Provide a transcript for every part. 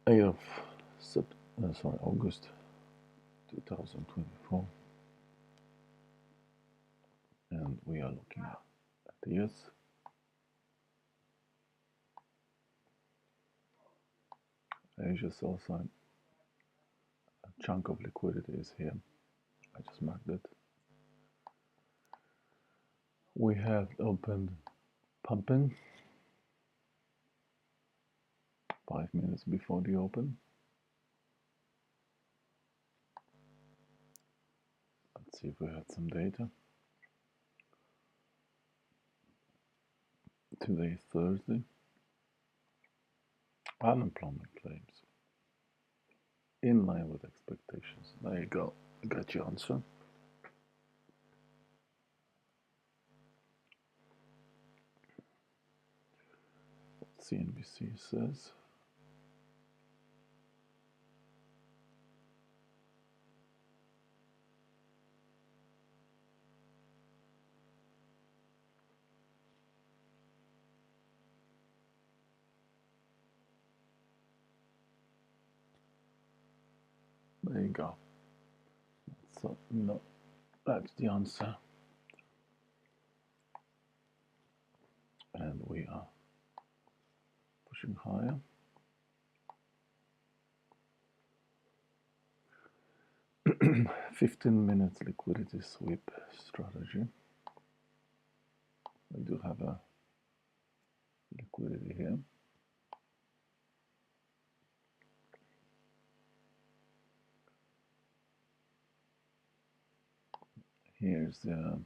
8th of August 2024, and we are looking at the Earth. Asia sell sign. A chunk of liquidity is here. I just marked it. We have opened pumping 5 minutes before the open. Let's see if we had some data. Today is Thursday. Unemployment claims in line with expectations. There you go. I got your answer. CNBC says. There you go. So, no, that's the answer. And we are pushing higher. "15 minutes liquidity sweep strategy." We do have a liquidity here. Here's the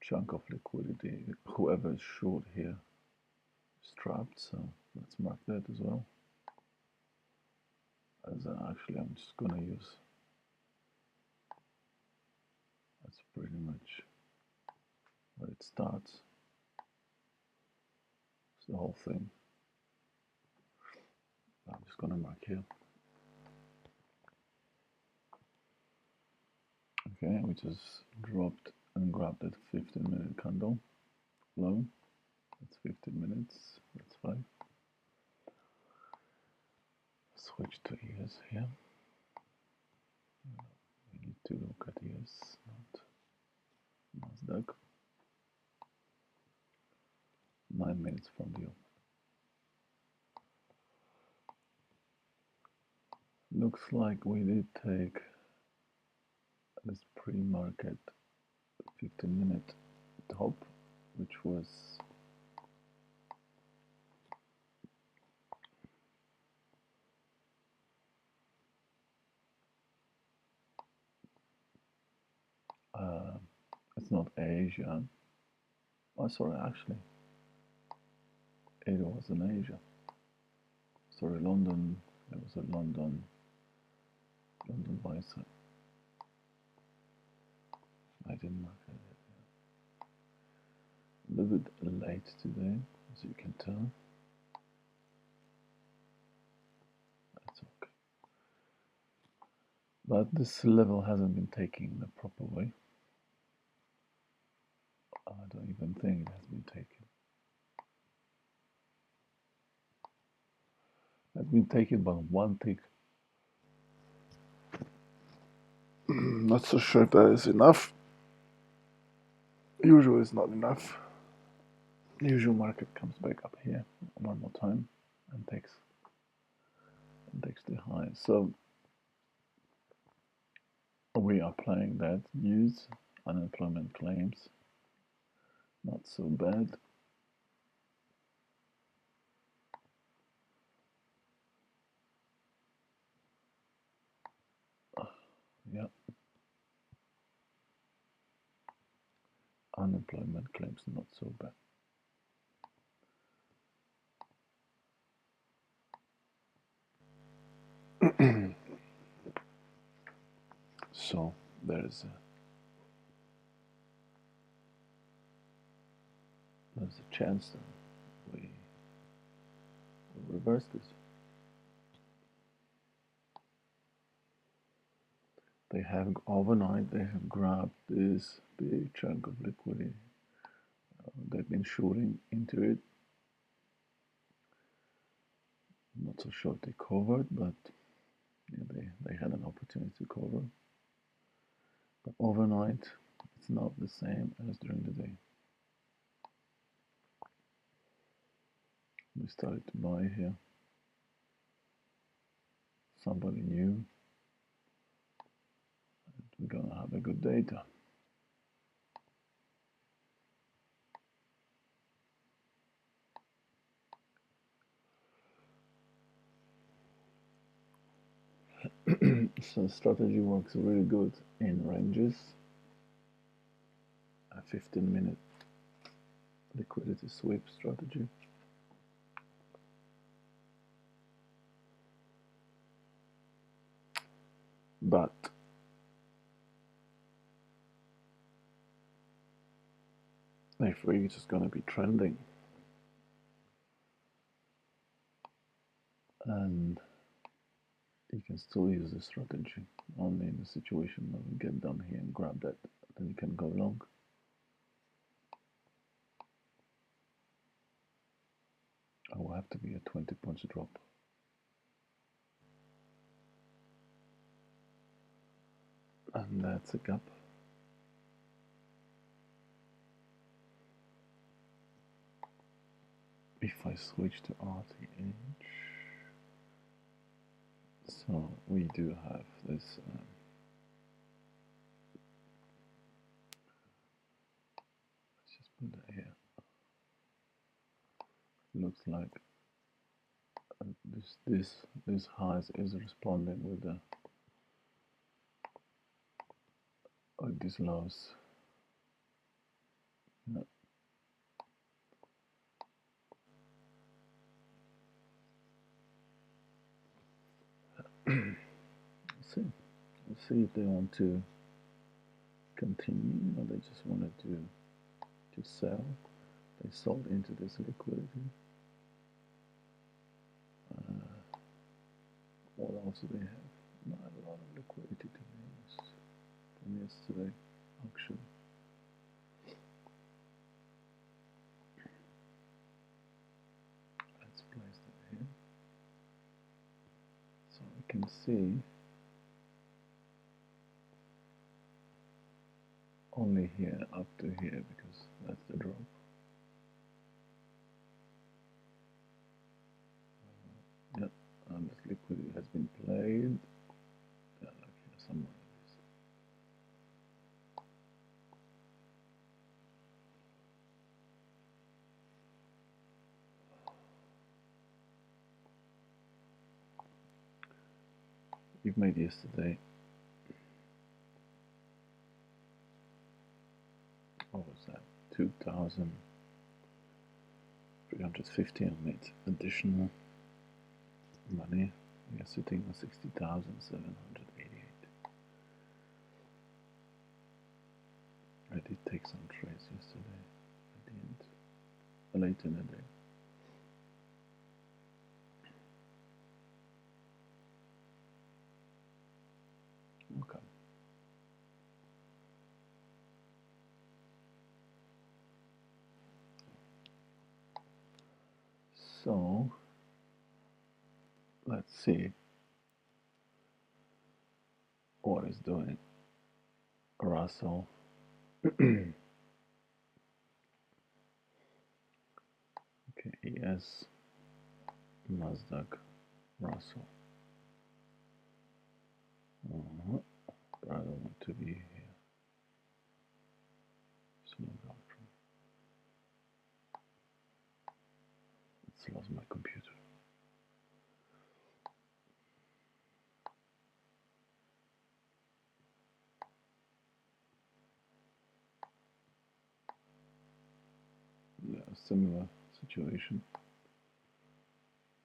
chunk of liquidity. Whoever is short here is trapped, so let's mark that as well. As actually, I'm just gonna use. That's pretty much where it starts. It's the whole thing. I'm just gonna mark here. Okay, we just dropped and grabbed that 15-minute candle low. That's 15 minutes. That's fine. Switch to ES here. We need to look at ES, not Nasdaq. 9 minutes from the open. Looks like we did take this pre-market 15-minute top, which was it's not Asia. Oh, sorry, actually, it was in Asia. Sorry, London. It was a London buy side. I didn't mark it. A little bit late today, as you can tell. That's okay. But this level hasn't been taken in the proper way. I don't even think it has been taken. It's been taken by one tick. Not so sure if that is enough. Usually it's not enough. The usual market comes back up here one more time and takes the high. So we are playing that news, unemployment claims, not so bad. Yeah. Unemployment claims not so bad. So there's a chance that we will reverse this. They have overnight. They have grabbed this big chunk of liquidity. They've been shooting into it. Not so sure if they covered, but yeah, they had an opportunity to cover. But overnight, it's not the same as during the day. We started to buy here. Somebody new. We're gonna have a good data. So strategy works really good in ranges. A 15-minute liquidity sweep strategy. But if we're just going to be trending and you can still use this strategy only in the situation that we get down here and grab that, then you can go long. I will have to be a 20 points drop. And that's a gap. If I switch to RTH, so we do have this let's just put that here. Looks like this highs is responding with these lows. Yeah. Let's see if they want to continue or they just wanted to sell. They sold into this liquidity. What else do they have? Not a lot of liquidity, to be honest, from yesterday, actually. Let's place that here. So we can see only here up to here because that's the drop. Yep, and this liquidity has been played. Yeah, like here somewhere. You've made yesterday. What was that? 2,350. I made additional money. We are sitting on 60,788. I did take some trades yesterday at the end, late in the day. Okay. So let's see what is doing. Russell. Okay, ES, Nasdaq, Russell. But I don't want to be here. Slow down. It's lost my computer. Yeah, similar situation.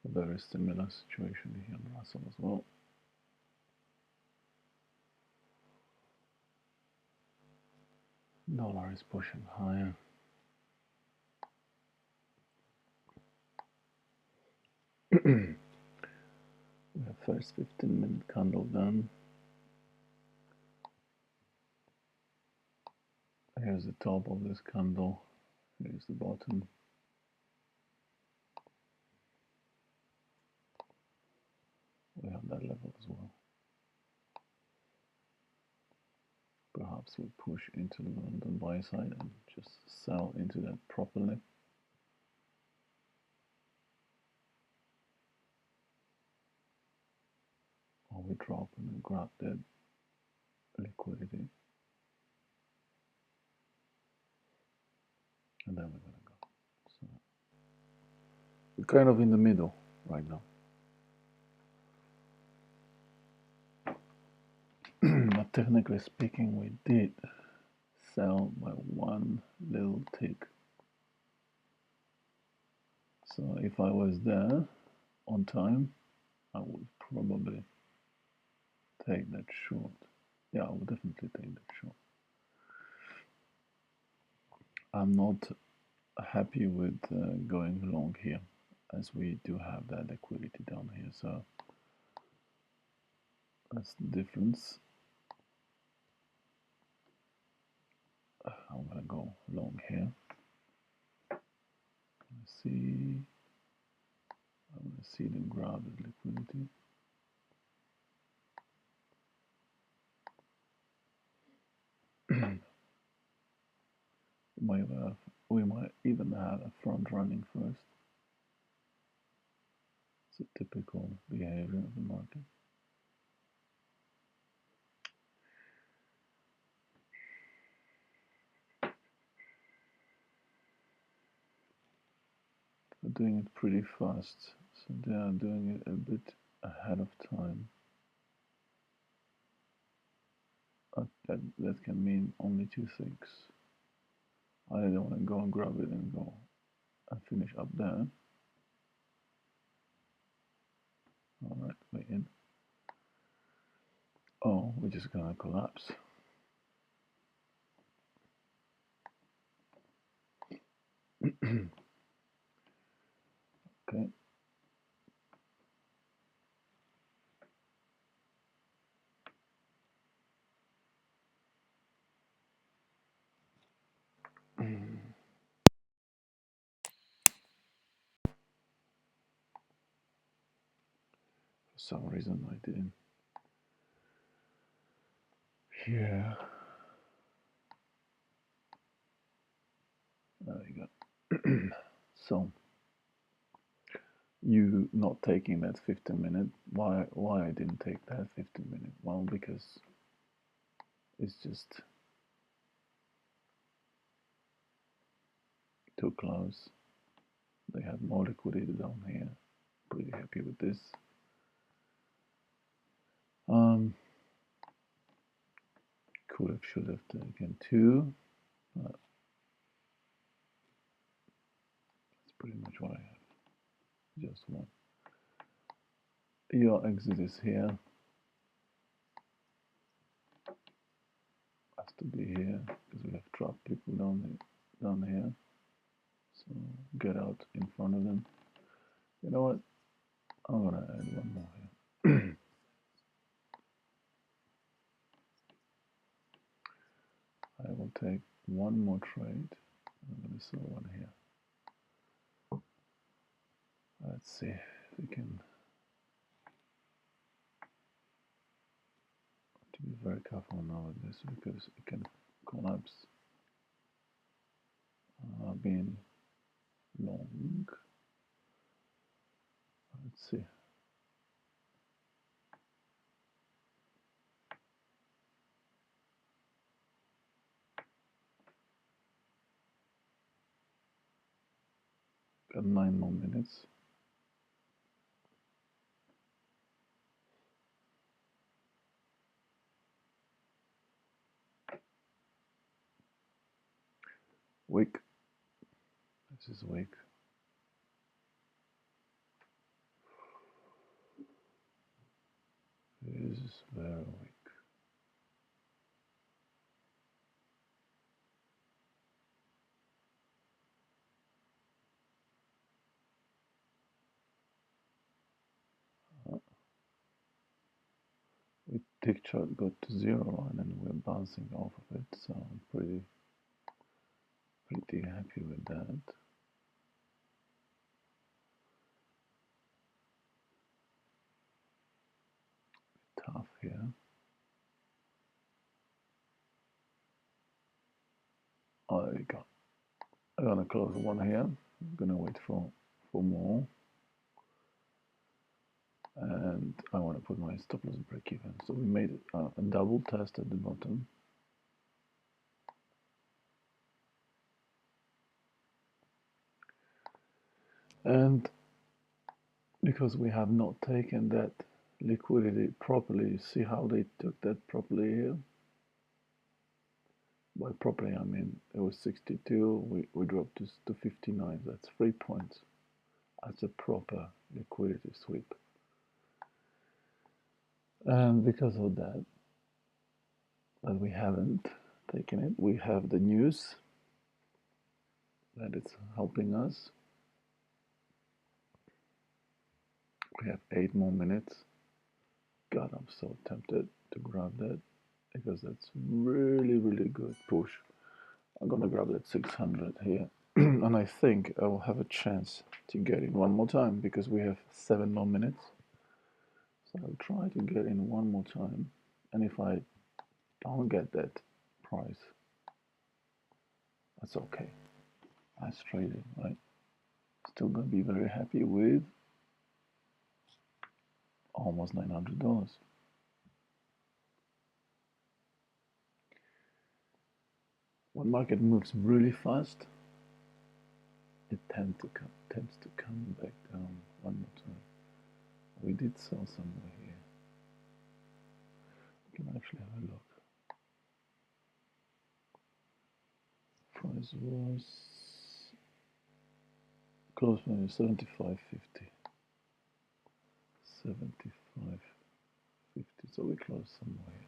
A very similar situation here in Russell as well. Dollar is pushing higher. We have first 15-minute candle done. Here's the top of this candle. Here's the bottom. We have that level as well. Perhaps we push into the London buy side and just sell into that properly. Or we drop and grab that liquidity. And then we're gonna go. So we're kind of in the middle right now. But technically speaking, we did sell by one little tick. So if I was there on time, I would probably take that short. Yeah, I would definitely take that short. I'm not happy with going long here, as we do have that liquidity down here. So that's the difference. I'm gonna go long here. Let's see. I'm gonna see them grab the liquidity. We might even have a front running first. It's a typical behavior of the market. They're doing it pretty fast, so they are doing it a bit ahead of time. That can mean only two things. I don't want to go and grab it and go and finish up there. Alright, we're in. Oh, we're just gonna collapse. Okay. For some reason I didn't. Yeah. There we go. So you not taking that 15 minute. Why I didn't take that 15 minute? Well, because it's just too close. They had more liquidity down here. Pretty happy with this. Could have, should have taken two. That's pretty much what I have. Just one. Your exit is here. Has to be here because we have dropped people down here. So get out in front of them. You know what? I'm gonna add one more here. I will take one more trade. I'm gonna sell one here. Let's see if we can. To be very careful now with this because it can collapse. Being long. Let's see. Got 9 more minutes. Wick. This is wick. This is very weak. We tick chart got to 0 and then we're bouncing off of it, so I'm pretty Pretty happy with that. Tough here. Oh, there we go. I'm gonna close one here. I'm gonna wait for more. And I want to put my stop loss break even. So we made a double test at the bottom. And because we have not taken that liquidity properly, see how they took that properly here? By properly, I mean it was 62, we dropped to 59, that's 3 points. That's a proper liquidity sweep. And because of that we haven't taken it, we have the news that it's helping us. We have 8 more minutes. God, I'm so tempted to grab that because that's really good push. I'm gonna grab that 600 here. And I think I will have a chance to get in one more time because we have 7 more minutes. So I'll try to get in one more time. And if I don't get that price, that's okay. That's trading, right? Still gonna be very happy with almost $900. When market moves really fast, it tends to come back down one more time. We did sell somewhere here. We can actually have a look. Price was close maybe 75.50. 75.50. So we close somewhere.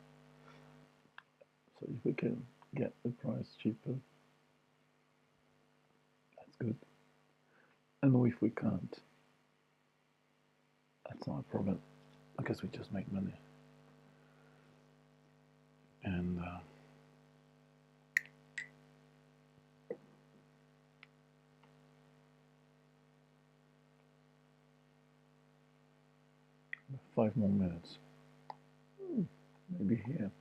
So if we can get the price cheaper, that's good. And if we can't, that's not a problem. I guess we just make money. And 5 more minutes. Maybe here.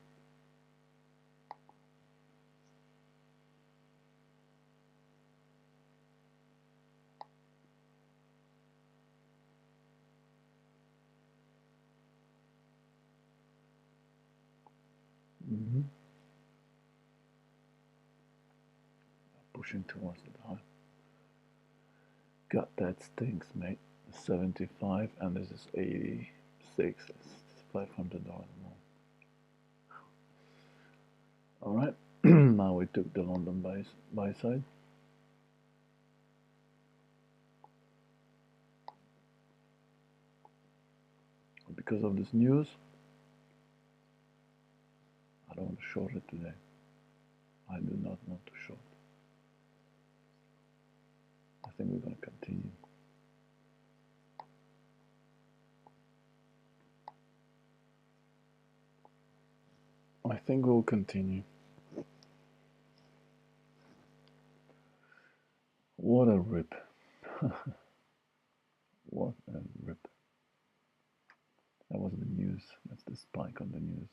Pushing towards it high. God, that stinks, mate. 75 and this is 86. It's $500 more. All right. Now we took the London buy side. Because of this news, I don't want to short it today. I do not want to short. I think we're going to continue. I think we'll continue. What a rip. What a rip. That was the news. That's the spike on the news.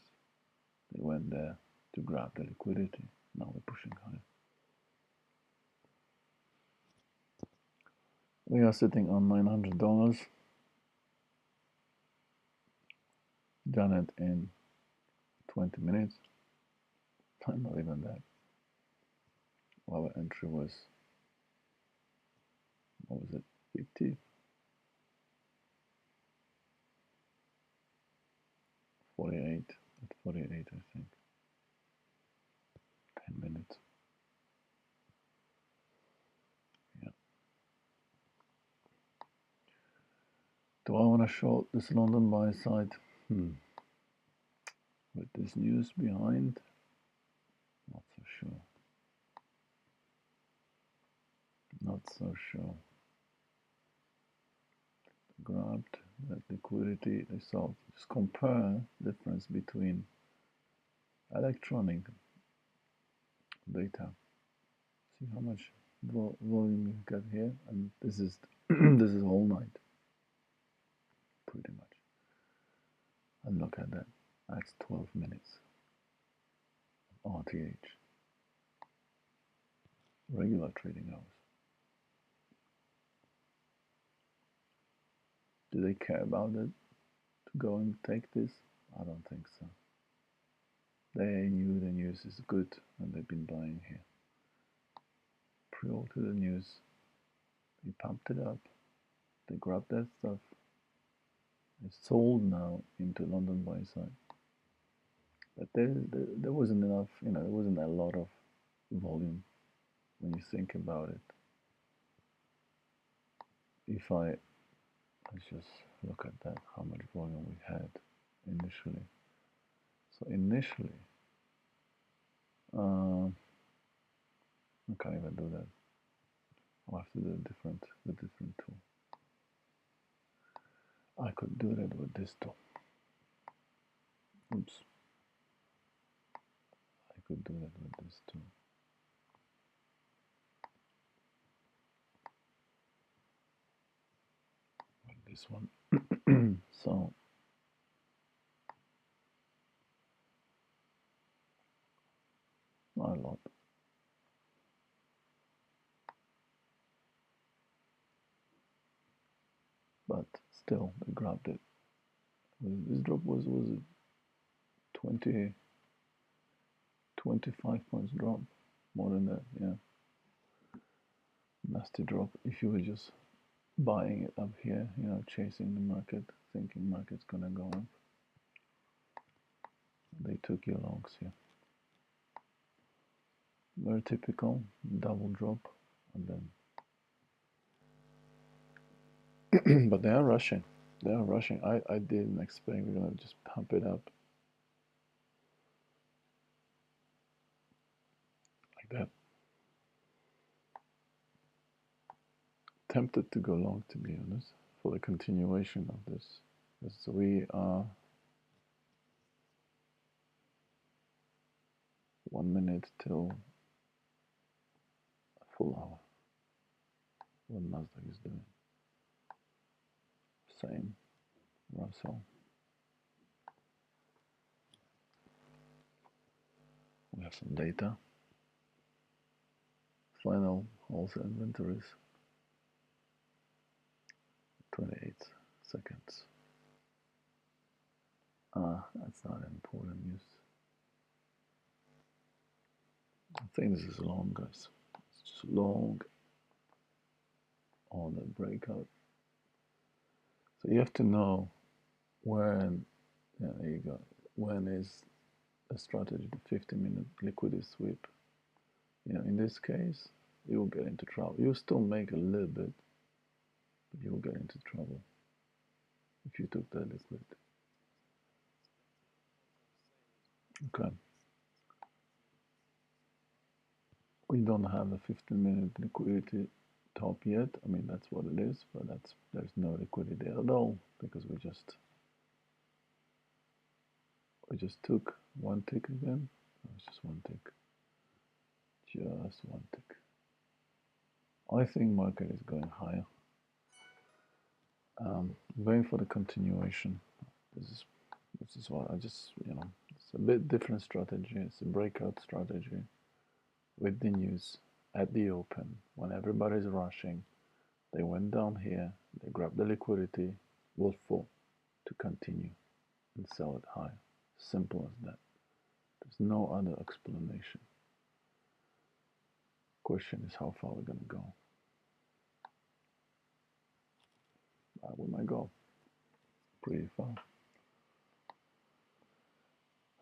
They went there to grab the liquidity. Now we're pushing higher. We are sitting on $900. Done it in 20 minutes. Not even that. Our entry was, what was it, 50? 48, at 48 I think. 10 minutes. Yeah. Do I want to short this London buy side? With this news behind? Not so sure. Not so sure. Grabbed that liquidity. So just compare difference between electronic data. See how much volume you got here, and this is this is all night, pretty much. And look at that. That's 12 minutes. RTH. Regular trading hours. Do they care about it to go and take this? I don't think so. They knew the news is good and they've been buying here. Prior to the news, they pumped it up, they grabbed that stuff, they sold now into London buy side. But there wasn't enough, there wasn't a lot of volume when you think about it. Let's just look at that, how much volume we had initially. So initially, I can't even do that. I'll have to do the different tool. I could do that with this tool. Oops. I could do that with this tool. Like this one. So not a lot. But still they grabbed it. This drop was it 20 25 points drop, more than that, yeah. Nasty drop if you were just buying it up here, chasing the market, thinking market's gonna go up. They took your longs here. Very typical double drop, and then but they are rushing. They are rushing. I didn't expect we're gonna just pump it up like that. Tempted to go long, to be honest, for the continuation of this. Because we are 1 minute till a full hour. What Nasdaq is doing. Same. Russell. We have some data. Final wholesale inventories. 28 seconds. That's not important news. I think this is long, guys. It's just long on the breakout. So you have to know when, there you go, when is a strategy, the 50-minute liquidity sweep. In this case, you will get into trouble. You'll still make a little bit, but you will get into trouble if you took that liquidity. Okay. We don't have a 15-minute liquidity top yet. I mean, that's what it is, but there's no liquidity at all because we just took one tick again. It's just one tick. Just one tick. I think market is going higher. Going for the continuation. This is what I just, it's a bit different strategy. It's a breakout strategy with the news at the open when everybody's rushing. They went down here, they grabbed the liquidity, will fall to continue and sell it higher. Simple as that. There's no other explanation. Question is how far we're gonna go. We might go pretty far.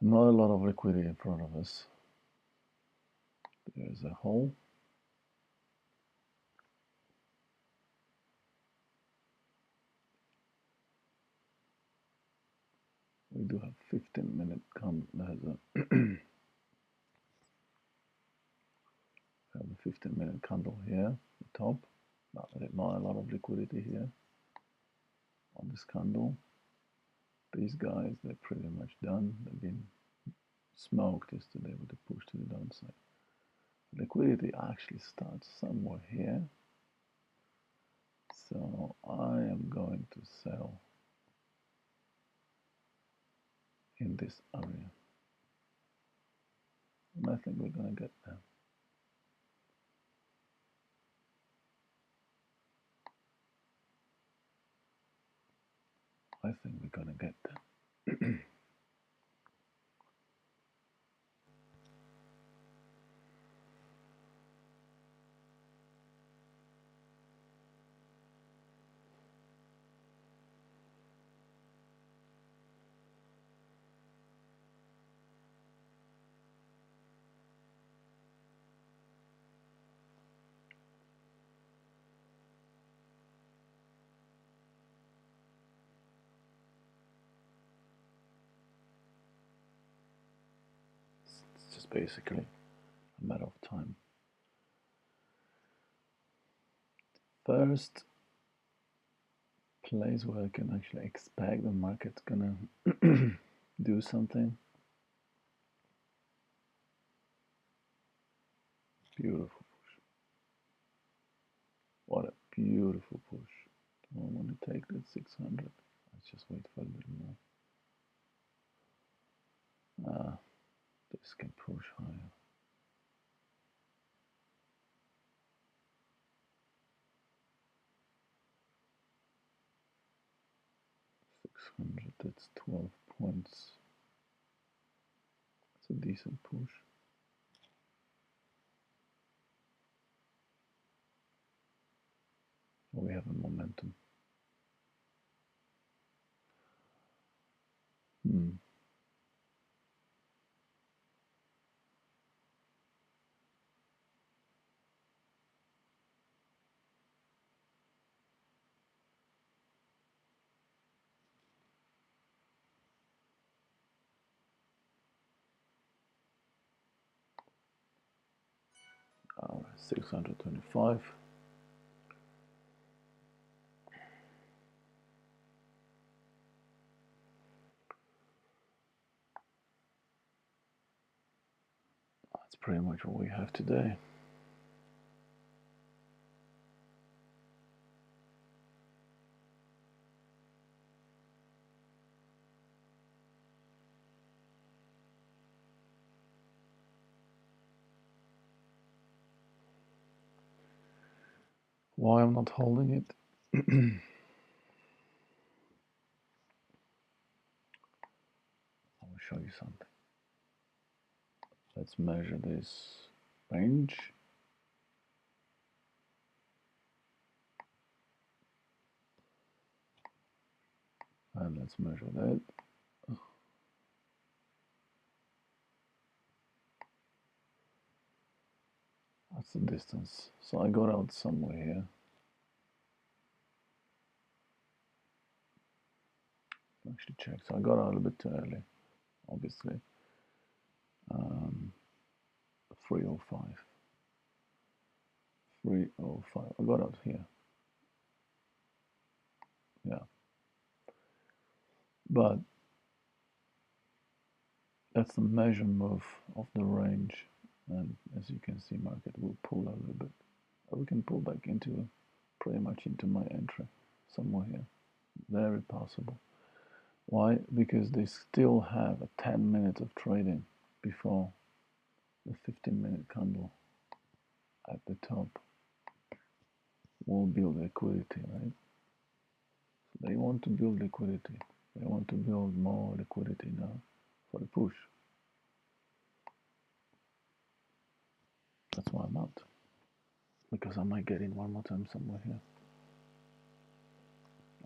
Not a lot of liquidity in front of us. There's a hole. We do have 15-minute candle. There's a have a 15-minute candle here, the top. Not a lot of liquidity here on this candle. These guys, they're pretty much done. They've been smoked yesterday with the push to the downside. Liquidity actually starts somewhere here. So I am going to sell in this area. And I think we're going to get there. I think we're going to get there. It's just basically a matter of time. First place where I can actually expect the market's gonna do something. Beautiful push. What a beautiful push. I want to take that 600. Let's just wait for a little more. This can push higher. 600, that's 12 points. It's a decent push. We have a momentum. 625. That's pretty much what we have today. Why I'm not holding it? I will show you something. Let's measure this range. And let's measure that. That's the distance. So I got out somewhere here. Actually check. So I got out a bit too early, obviously. 305. 305. I got out here. Yeah. But that's the measure move of the range. And as you can see, market will pull a little bit. We can pull back into pretty much into my entry somewhere here. Very possible. Why? Because they still have a 10 minutes of trading before the 15-minute candle at the top will build liquidity, right? So they want to build liquidity. They want to build more liquidity now for the push. That's why I'm out. Because I might get in one more time somewhere here.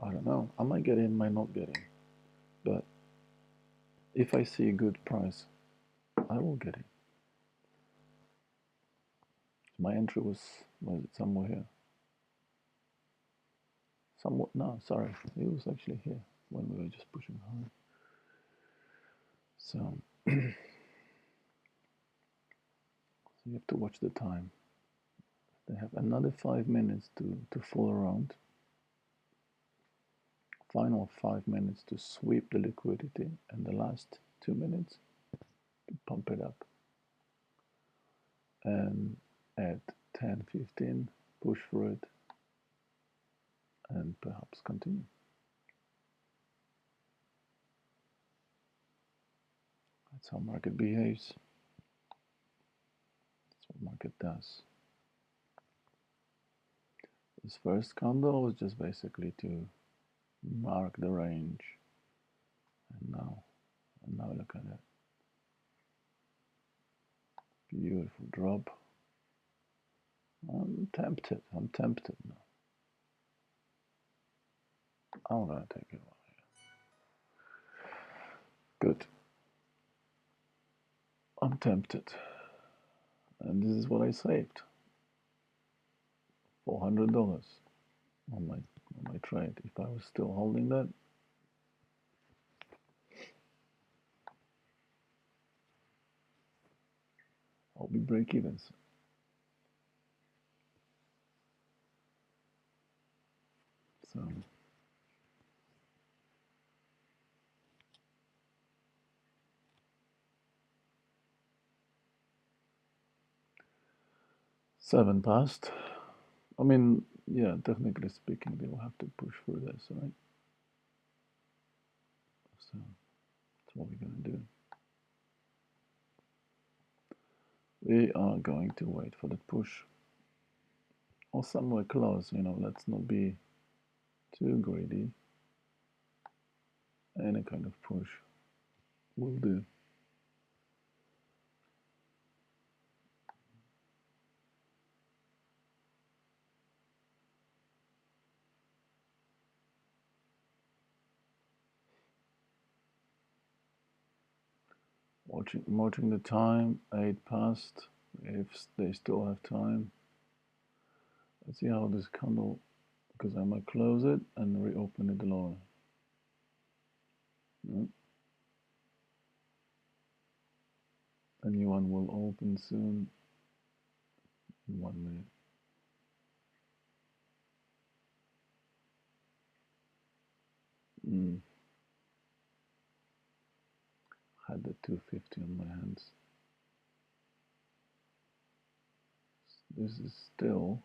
I don't know. I might get in, might not get in. But if I see a good price, I will get in. My entry was it somewhere here? Somewhat, no, sorry. It was actually here when we were just pushing hard. So, so you have to watch the time. They have another 5 minutes to fool around. Final 5 minutes to sweep the liquidity, and the last 2 minutes to pump it up. and at 10:15 push for it and perhaps continue. That's how market behaves. That's what market does. This first candle was just basically to mark the range, and now look at it. Beautiful drop. I'm tempted now. I'm gonna take it out here. Good. I'm tempted. And this is what I saved. $400 on my trade. If I was still holding that, I'll be break even. So seven past. I mean, yeah, technically speaking, they will have to push through this, right? So that's what we're gonna do. We are going to wait for the push, or somewhere close. Let's not be too greedy. Any kind of push will do. Watching the time, 8 past. If they still have time, let's see how this candle, because I might close it and reopen it lower. No? A new one will open soon. In 1 minute. Had the 250 on my hands. This is still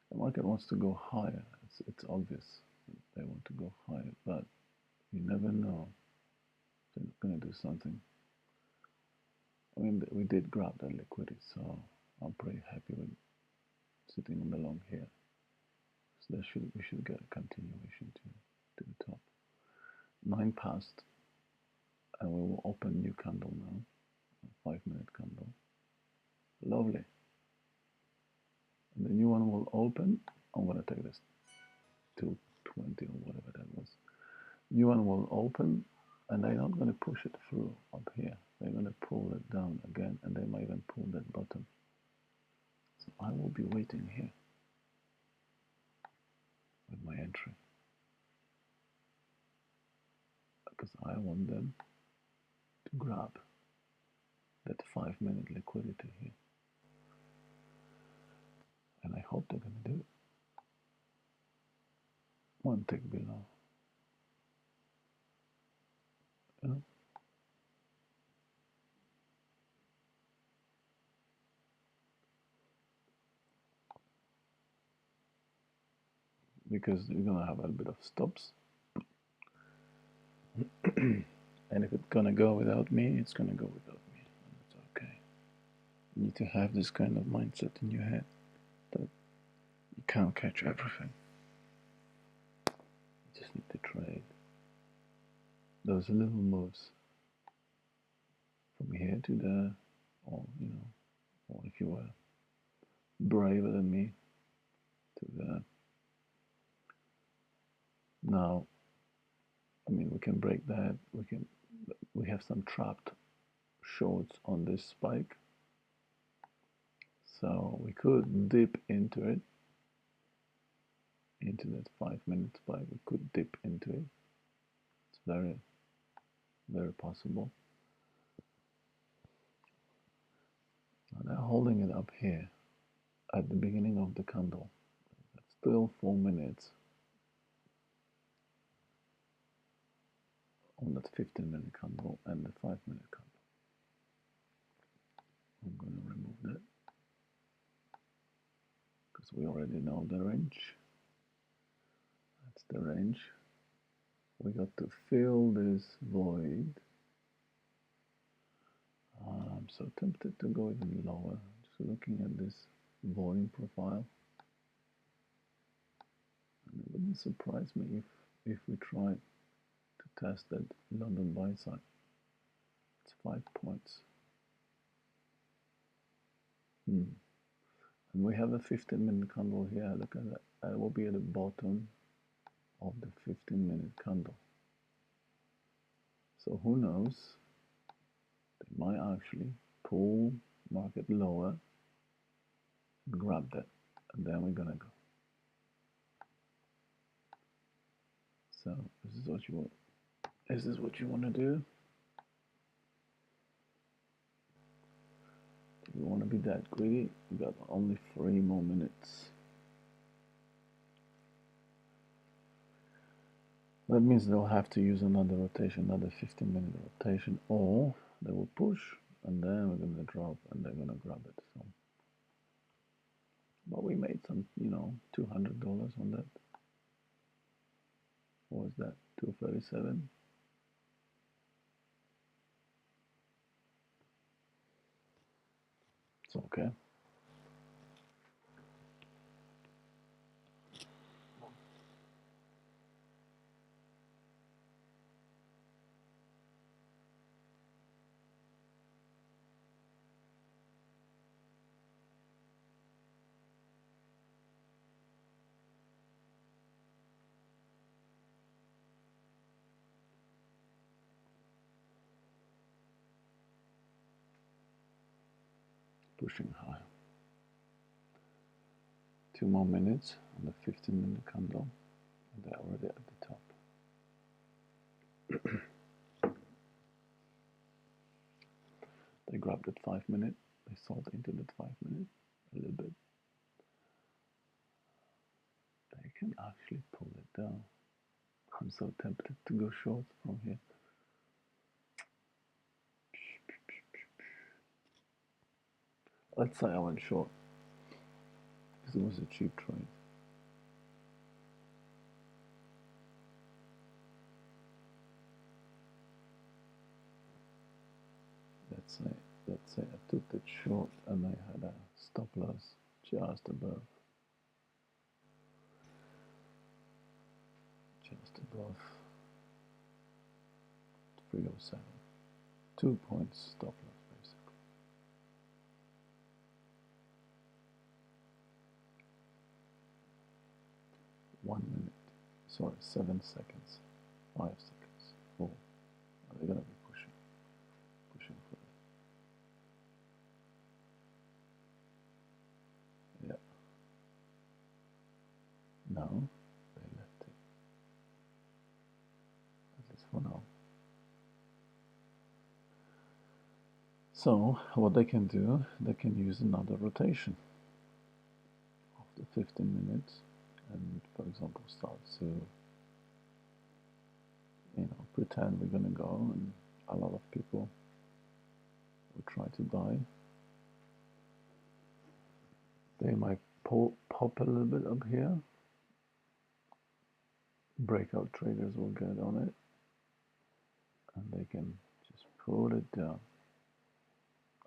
the market wants to go higher. It's obvious they want to go higher, but you never know. They're going to do something. I mean, we did grab that liquidity, so I'm pretty happy with sitting on the long here. So we should get a continuation to the top. 9 past, and we will open new candle now, a 5-minute candle. Lovely. And the new one will open. I'm gonna take this 220 or whatever that was. New one will open, and they're not gonna push it through up here. They're gonna pull it down again, and they might even pull that bottom. So I will be waiting here with my entry, because I want them to grab that 5-minute liquidity here, and I hope they're gonna do it. One tick below, you know? Because you're gonna have a bit of stops. And if it's gonna go without me, it's gonna go without me, and that's okay. You need to have this kind of mindset in your head that you can't catch everything. You just need to trade those little moves from here to there, or or if you were braver than me, to there. Now, I mean, we can break that. We have some trapped shorts on this spike, so we could dip into it, into that 5-minute spike. We could dip into it. It's very, very possible. Now they're holding it up here at the beginning of the candle. It's still 4 minutes. on that 15-minute candle and the 5-minute candle. I'm going to remove that because we already know the range. That's the range. We got to fill this void. I'm so tempted to go even lower. Just looking at this volume profile, and it wouldn't surprise me if we tried to test that London buy side. It's 5 points. And we have a 15-minute candle here. Look at that. That will be at the bottom of the 15-minute candle. So who knows? They might actually pull market lower, grab that, and then we're gonna go. So this is what you want. Is this what you want to do? Do you want to be that greedy? You got only 3 more minutes. That means they'll have to use another rotation, another 15-minute rotation, or they will push, and then we're gonna drop, and they're gonna grab it. So, but we made some, $200 on that. What was that? 237. It's okay. Pushing high. 2 more minutes on the 15-minute candle, and they're already at the top. They grabbed at 5-minute. They sold into that 5-minute a little bit. They can actually pull it down. I'm so tempted to go short from here. Let's say I went short because it was a cheap trade. Let's say I took that short and I had a stop loss just above 307. 2 points stop loss basically. One minute. Sorry, 7 seconds. 5 seconds. 4. Are they gonna be pushing for it? Yeah. No, they left it. At least for now. So what they can do, they can use another rotation of the 15 minutes, and for example start to pretend we're gonna go, and a lot of people will try to buy. They might pop a little bit up here. Breakout traders will get on it, and they can just pull it down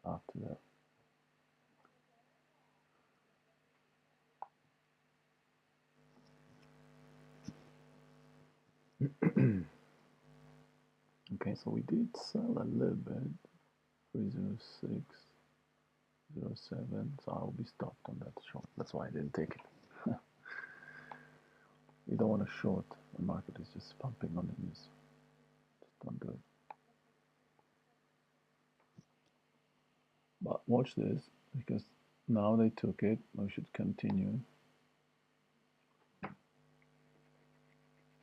after that. Okay, so we did sell a little bit, 306, 07, so I'll be stopped on that short. That's why I didn't take it. You don't want to short. The market is just pumping on the news. Just don't do it. But watch this, because now they took it. We should continue.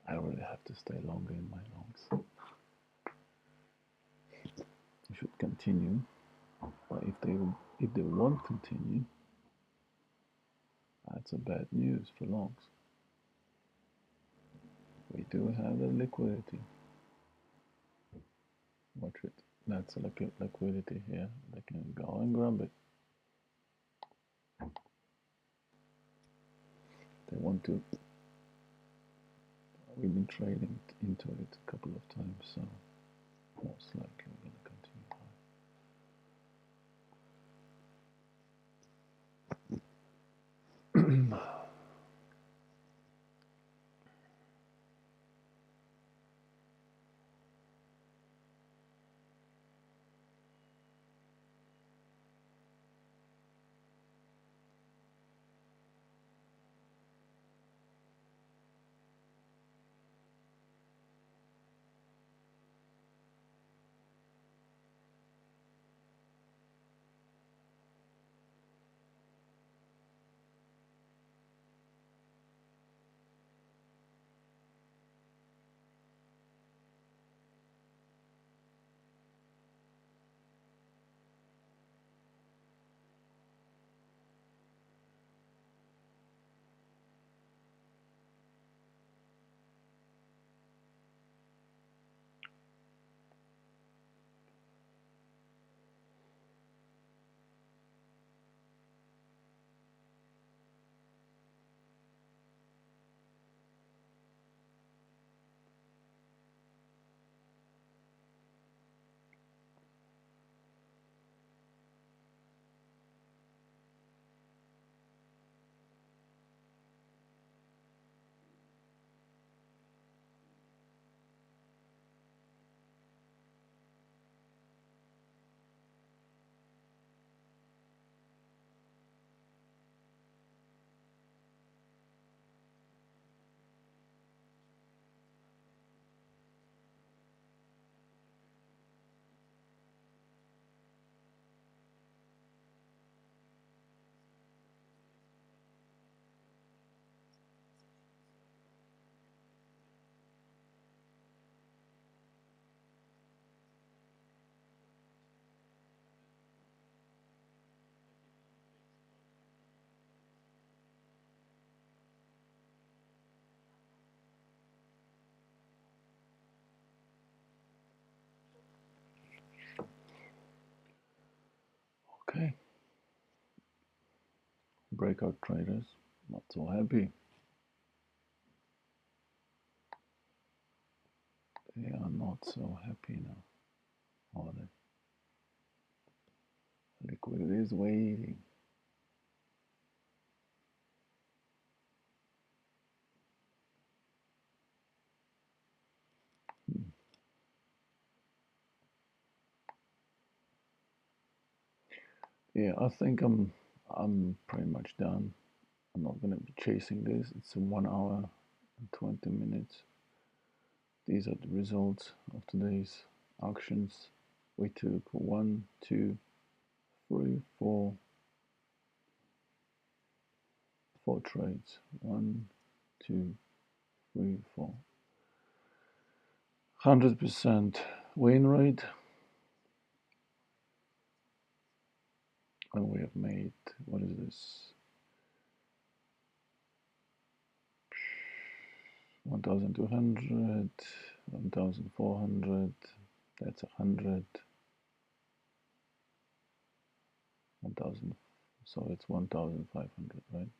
I really have to stay longer in my longs. We should continue. But if they won't continue, that's a bad news for longs. We do have the liquidity. Watch it. That's a liquidity here. They can go and grab it. They want to. We've been trading into it a couple of times, so most likely we're going to continue high. Okay. Breakout traders, not so happy. They are not so happy now, are they? Liquidity is waiting. Yeah, I think I'm pretty much done. I'm not gonna be chasing this. It's 1 hour and 20 minutes. These are the results of today's auctions. We took 1, 2, 3, 4 trades. 1, 2, 3, 4. 100% win rate. And we have made, what is this? 1,200, 1,400, that's 100, 1,000, so it's 1,500, right?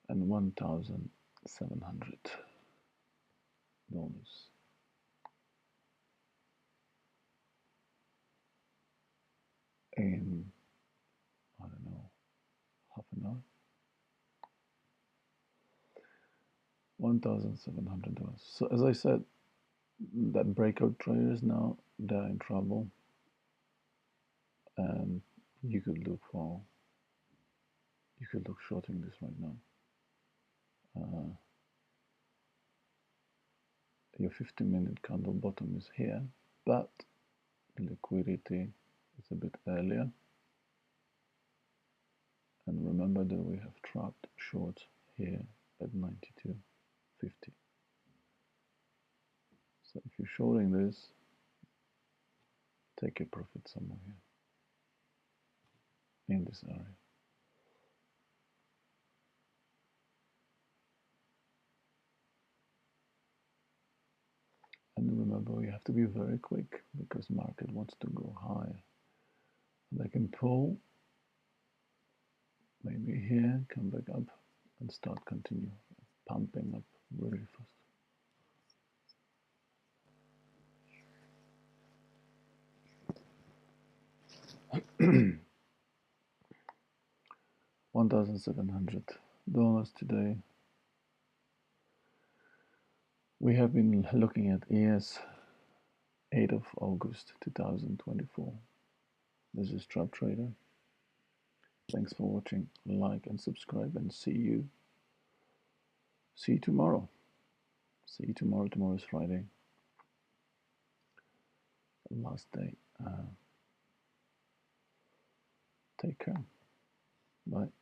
And $1,700. In, I don't know, half an hour. $1,700. So as I said, that breakout traders now, they're in trouble, and you could look shorting this right now. Your 50-minute candle bottom is here, but the liquidity is a bit earlier. And remember that we have trapped short here at 92.50. So if you're shorting this, take your profit somewhere here in this area. But we have to be very quick because market wants to go higher. They can pull maybe here, come back up and start continue pumping up really fast. $1,700 today. We have been looking at ES 8th of August 2024. This is Trap Trader. Thanks for watching. Like and subscribe and see you tomorrow. See you tomorrow. Tomorrow is Friday. Last day. Take care. Bye.